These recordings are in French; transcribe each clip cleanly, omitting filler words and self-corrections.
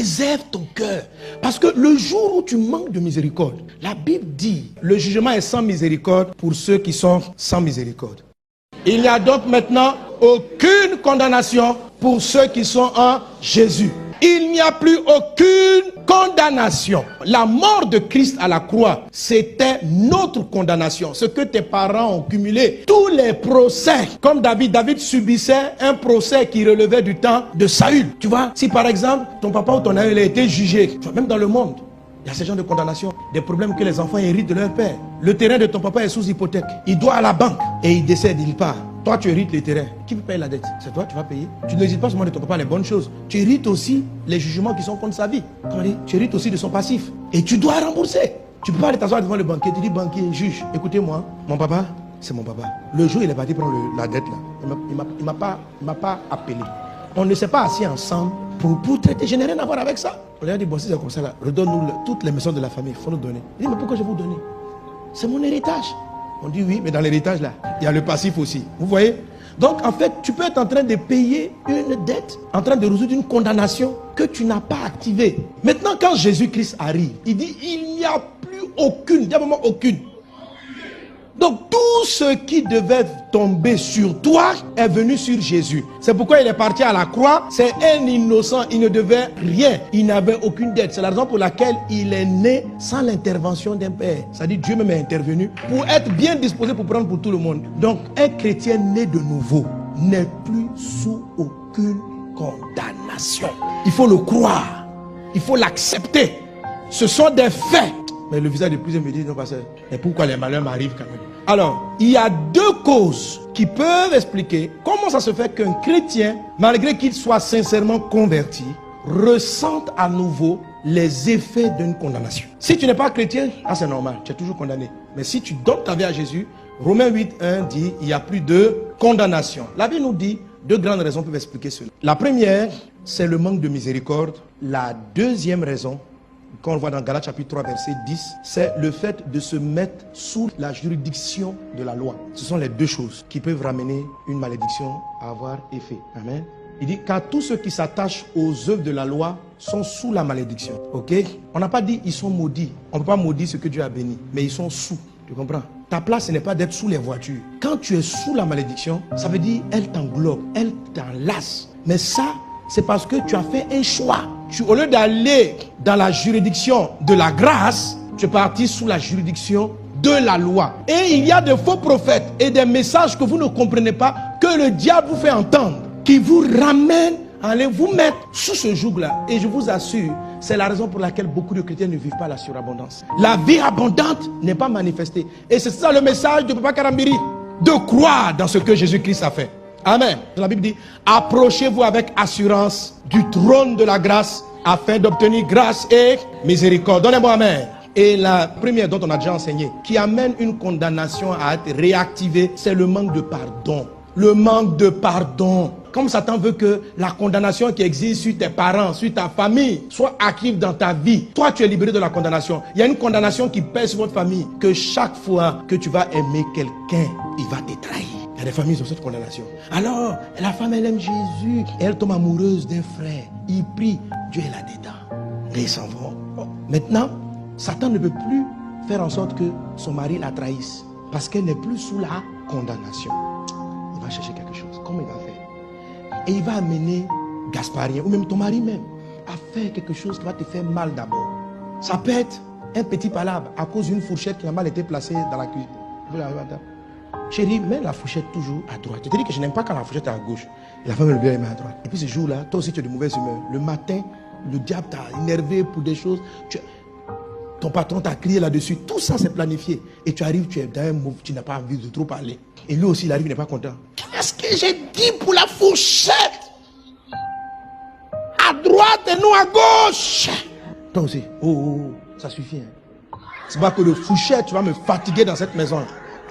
préserve ton cœur. Parce que le jour où tu manques de miséricorde, la Bible dit, le jugement est sans miséricorde pour ceux qui sont sans miséricorde. Il n'y a donc maintenant aucune condamnation pour ceux qui sont en Jésus. Il n'y a plus aucune condamnation. La mort de Christ à la croix, c'était notre condamnation. Ce que tes parents ont cumulé, tous les procès, comme David subissait un procès qui relevait du temps de Saül. Tu vois, si par exemple, ton papa ou ton ami a été jugé, même dans le monde, il y a ce genre de condamnation, des problèmes que les enfants héritent de leur père. Le terrain de ton papa est sous hypothèque. Il doit à la banque et il décède, il part. Toi, tu hérites les terrains. Qui peut payer la dette? C'est toi, tu vas payer. Tu n'hésites pas seulement de ton papa les bonnes choses. Tu hérites aussi les jugements qui sont contre sa vie. Tu hérites aussi de son passif. Et tu dois rembourser. Tu ne peux pas aller t'asseoir devant le banquier. Tu dis, banquier, juge, écoutez-moi, mon papa, c'est mon papa. Le jour où il est parti prendre la dette là, il m'a pas appelé. On ne s'est pas assis ensemble pour traiter. Je n'ai rien à voir avec ça. On lui a dit, bon, si c'est comme ça là, redonne-nous toutes les maisons de la famille. Il faut nous donner. Il dit, mais pourquoi je vais vous donner? C'est mon héritage. On dit oui, mais dans l'héritage là, il y a le passif aussi. Vous voyez? Donc en fait, tu peux être en train de payer une dette, en train de résoudre une condamnation que tu n'as pas activée. Maintenant, quand Jésus-Christ arrive, il dit, il n'y a plus aucune, diablement aucune. Donc tout ce qui devait tomber sur toi est venu sur Jésus. C'est pourquoi il est parti à la croix. C'est un innocent, il ne devait rien. Il n'avait aucune dette. C'est la raison pour laquelle il est né sans l'intervention d'un père. C'est-à-dire Dieu même est intervenu pour être bien disposé pour prendre pour tout le monde. Donc un chrétien né de nouveau n'est plus sous aucune condamnation. Il faut le croire. Il faut l'accepter. Ce sont des faits. Mais le visage de plusieurs me dit, non pasteur, et pourquoi les malheurs m'arrivent quand même? Alors, il y a deux causes qui peuvent expliquer comment ça se fait qu'un chrétien, malgré qu'il soit sincèrement converti, ressente à nouveau les effets d'une condamnation. Si tu n'es pas chrétien, c'est normal, tu es toujours condamné. Mais si tu donnes ta vie à Jésus, Romains 8:1 dit, il n'y a plus de condamnation. La Bible nous dit, deux grandes raisons peuvent expliquer cela. La première, c'est le manque de miséricorde. La deuxième raison, quand on voit dans Galates chapitre 3 verset 10, c'est le fait de se mettre sous la juridiction de la loi. Ce sont les deux choses qui peuvent ramener une malédiction à avoir effet. Amen. Il dit, car tous ceux qui s'attachent aux œuvres de la loi sont sous la malédiction. Ok? On n'a pas dit ils sont maudits. On ne peut pas maudire ce que Dieu a béni, mais ils sont sous. Tu comprends? Ta place, ce n'est pas d'être sous les voitures. Quand tu es sous la malédiction, ça veut dire elle t'englobe, elle t'enlace. Mais ça, c'est parce que tu as fait un choix. Au lieu d'aller dans la juridiction de la grâce, tu es parti sous la juridiction de la loi. Et il y a de faux prophètes et des messages que vous ne comprenez pas, que le diable vous fait entendre, qui vous ramènent à aller vous mettre sous ce joug-là. Et je vous assure, c'est la raison pour laquelle beaucoup de chrétiens ne vivent pas la surabondance. La vie abondante n'est pas manifestée. Et c'est ça le message de Papa Karambiri, de croire dans ce que Jésus-Christ a fait. Amen. La Bible dit, approchez-vous avec assurance du trône de la grâce afin d'obtenir grâce et miséricorde. Donnez-moi amen. Et la première dont on a déjà enseigné, qui amène une condamnation à être réactivée, c'est le manque de pardon. Le manque de pardon. Comme Satan veut que la condamnation qui existe sur tes parents, sur ta famille, soit active dans ta vie. Toi, tu es libéré de la condamnation. Il y a une condamnation qui pèse sur votre famille. Que chaque fois que tu vas aimer quelqu'un, il va te trahir. Il y a des familles qui ont cette condamnation. Alors, la femme, elle aime Jésus. Elle tombe amoureuse d'un frère. Il prie. Dieu est là-dedans. Et ils s'en vont. Bon. Maintenant, Satan ne peut plus faire en sorte que son mari la trahisse. Parce qu'elle n'est plus sous la condamnation. Il va chercher quelque chose. Comment il va faire? Et il va amener Gasparien, ou même ton mari même, à faire quelque chose qui va te faire mal d'abord. Ça peut être un petit palabre à cause d'une fourchette qui a mal été placée dans la cuisine. Chérie, mets la fourchette toujours à droite. Je te dis que je n'aime pas quand la fourchette est à gauche. Et la femme elle met à droite. Et puis ce jour-là, toi aussi tu es de mauvaise humeur. Le matin, le diable t'a énervé pour des choses. Ton patron t'a crié là-dessus. Tout ça c'est planifié. Et tu arrives, tu es dans un move, tu n'as pas envie de trop parler. Et lui aussi, il arrive, il n'est pas content. Qu'est-ce que j'ai dit pour la fourchette? À droite et non à gauche. Toi aussi, ça suffit. Hein. C'est pas que le fourchette, tu vas me fatiguer dans cette maison.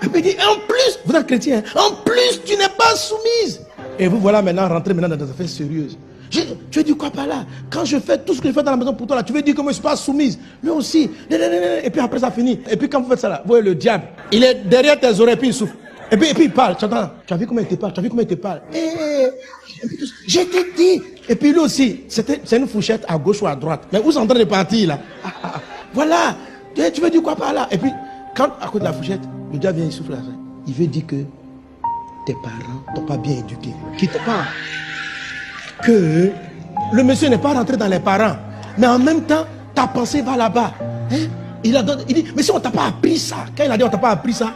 Et puis il dit, en plus, vous êtes chrétien, hein? En plus, tu n'es pas soumise. Et vous voilà maintenant rentré dans des affaires sérieuses. Tu veux dire quoi par là? Quand je fais tout ce que je fais dans la maison pour toi, là, tu veux dire que moi je ne suis pas soumise? Lui aussi. Et puis après ça finit. Et puis quand vous faites ça là, vous voyez le diable, il est derrière tes oreilles, puis il souffle. Et puis il parle, tu entends? Tu as vu comment il te parle? Tu as vu comment il te parle? Je t'ai dit. Et puis lui aussi, c'est une fourchette à gauche ou à droite. Mais où sont en train de partir là? Voilà. Tu veux dire quoi par là? Et puis, quand à côté de la fourchette, le diable vient, il souffle la fin. Il veut dire que tes parents t'ont pas bien éduqué. Quitte pas. Que le monsieur n'est pas rentré dans les parents. Mais en même temps, ta pensée va là-bas. Hein? Il dit, mais si on t'a pas appris ça, quand il a dit on t'a pas appris ça.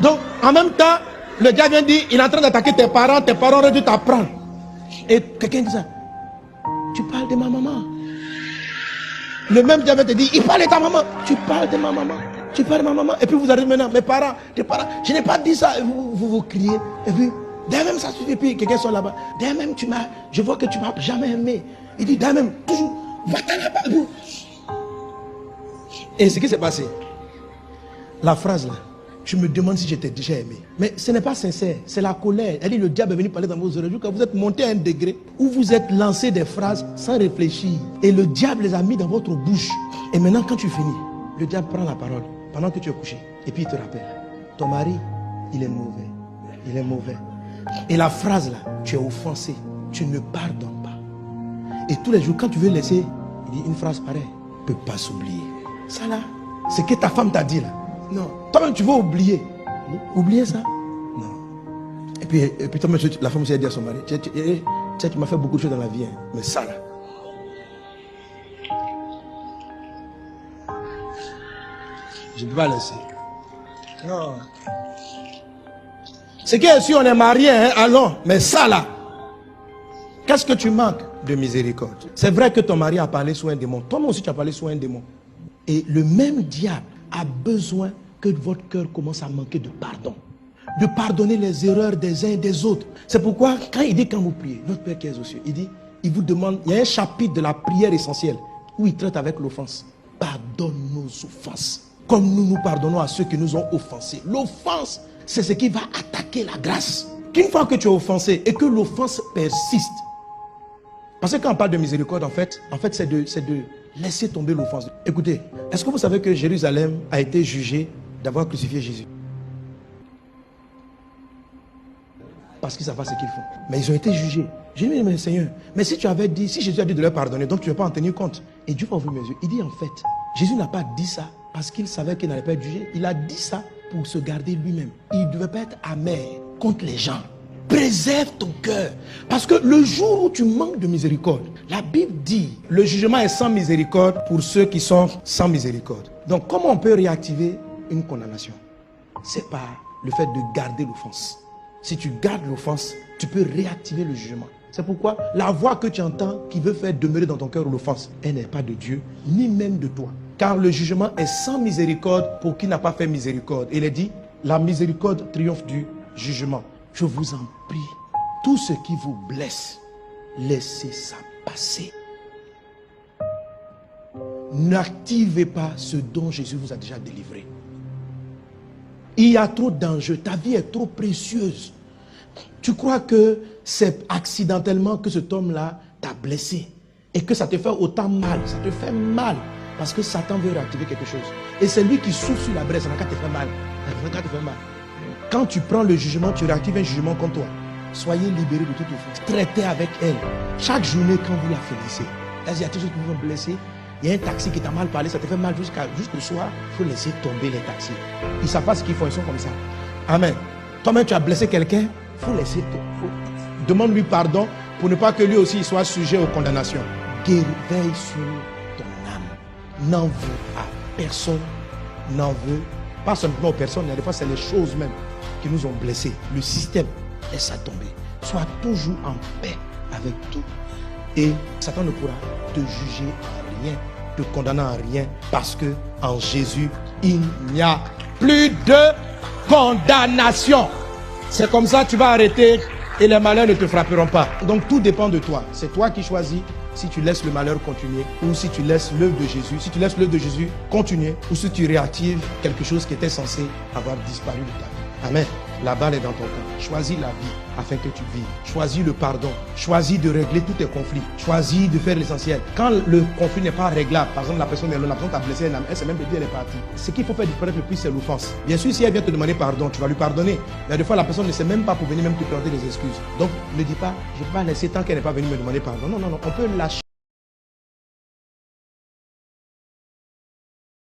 Donc, en même temps, le diable vient dire, il est en train d'attaquer tes parents auraient dû t'apprendre. Et quelqu'un dit ça. Tu parles de ma maman. Le même diable te dit, il parle de ta maman. Tu parles de ma maman. Tu parles de ma maman. Et puis vous arrivez maintenant, mes parents, tes parents, je n'ai pas dit ça. Et vous criez. Et puis, d'ailleurs même ça suffit. Et puis quelqu'un sort là-bas. D'ailleurs même je vois que tu m'as jamais aimé. Il dit, d'ailleurs même, toujours, va-t'en là-bas. Et ce qui s'est passé, la phrase là, je me demande si j'étais déjà aimé. Mais ce n'est pas sincère, c'est la colère. Elle dit, le diable est venu parler dans vos oreilles. Quand vous êtes monté à un degré où vous êtes lancé des phrases sans réfléchir. Et le diable les a mis dans votre bouche. Et maintenant, quand tu finis, le diable prend la parole pendant que tu es couché. Et puis il te rappelle, ton mari, il est mauvais. Il est mauvais. Et la phrase là, tu es offensé. Tu ne pardonnes pas. Et tous les jours, quand tu veux laisser, il dit une phrase pareille. Ne peut pas s'oublier. Ça là, c'est que ta femme t'a dit là. Non. Toi-même, tu veux oublier. Oublier ça? Non. Et puis toi-même, la femme aussi a dit à son mari, tu m'as fait beaucoup de choses dans la vie, hein, mais ça là. Je ne peux pas laisser. Non. C'est que si on est marié, hein, allons, mais ça là. Qu'est-ce que tu manques de miséricorde? C'est vrai que ton mari a parlé sous un démon. Toi-même aussi, tu as parlé sous un démon. Et le même diable a besoin que votre cœur commence à manquer de pardon. De pardonner les erreurs des uns et des autres. C'est pourquoi, quand il dit, quand vous priez, notre Père qui est aux cieux, il dit, il vous demande, il y a un chapitre de la prière essentielle où il traite avec l'offense. Pardonne nos offenses, comme nous pardonnons à ceux qui nous ont offensés. L'offense, c'est ce qui va attaquer la grâce. Qu'une fois que tu es offensé et que l'offense persiste, parce que quand on parle de miséricorde, en fait c'est de laisser tomber l'offense. Écoutez, est-ce que vous savez que Jérusalem a été jugée d'avoir crucifié Jésus? Parce qu'ils savent pas ce qu'ils font. Mais ils ont été jugés. J'ai dit, mais Seigneur, mais si tu avais dit, si Jésus a dit de leur pardonner, donc tu ne veux pas en tenir compte. Et Dieu va ouvrir mes yeux. Il dit en fait, Jésus n'a pas dit ça parce qu'il savait qu'il n'allait pas être jugé. Il a dit ça pour se garder lui-même. Il ne devait pas être amer contre les gens. Préserve ton cœur. Parce que le jour où tu manques de miséricorde, la Bible dit, le jugement est sans miséricorde pour ceux qui sont sans miséricorde. Donc comment on peut réactiver une condamnation? C'est par le fait de garder l'offense. Si tu gardes l'offense, tu peux réactiver le jugement. C'est pourquoi la voix que tu entends qui veut faire demeurer dans ton cœur l'offense, elle n'est pas de Dieu, ni même de toi. Car le jugement est sans miséricorde pour qui n'a pas fait miséricorde. Il est dit, la miséricorde triomphe du jugement. Je vous en prie, tout ce qui vous blesse, laissez ça passer. N'activez pas ce dont Jésus vous a déjà délivré. Il y a trop d'enjeux, ta vie est trop précieuse. Tu crois que c'est accidentellement que cet homme-là t'a blessé et que ça te fait autant mal, ça te fait mal parce que Satan veut réactiver quelque chose. Et c'est lui qui souffle sur la braise, ça te fait mal. Ça te fait mal. Quand tu prends le jugement, tu réactives un jugement contre toi. Soyez libérés de toute offense. Traitez avec elle. Chaque journée, quand vous la finissez, il y a des choses qui vous ont blessé. Il y a un taxi qui t'a mal parlé, ça te fait mal jusqu'au soir. Il faut laisser tomber les taxis. Ils ne savent pas ce qu'ils font, ils sont comme ça. Amen. Toi-même, tu as blessé quelqu'un, il faut laisser tomber. Demande-lui pardon pour ne pas que lui aussi soit sujet aux condamnations. Veille sur ton âme. N'en veux à personne. N'en veux pas seulement aux personnes, mais des fois, c'est les choses même qui nous ont blessés. Le système, laisse ça tomber. Sois toujours en paix avec tout. Et Satan ne pourra te juger en rien, te condamner en rien, parce que en Jésus, il n'y a plus de condamnation. C'est comme ça que tu vas arrêter et les malheurs ne te frapperont pas. Donc tout dépend de toi. C'est toi qui choisis si tu laisses le malheur continuer ou si tu laisses l'œuvre de Jésus. Si tu laisses l'œuvre de Jésus continuer ou si tu réactives quelque chose qui était censé avoir disparu de ta vie. Amen. La balle est dans ton camp. Choisis la vie afin que tu vives. Choisis le pardon. Choisis de régler tous tes conflits. Choisis de faire l'essentiel. Quand le conflit n'est pas réglable, par exemple la personne t'a blessé, elle s'est même dit elle est partie. Ce qu'il faut faire disparaître le plus, c'est l'offense. Bien sûr, si elle vient te demander pardon, tu vas lui pardonner. Mais des fois, la personne ne sait même pas pour venir même te présenter des excuses. Donc, ne dis pas, je ne vais pas laisser tant qu'elle n'est pas venue me demander pardon. Non, non, non, on peut lâcher.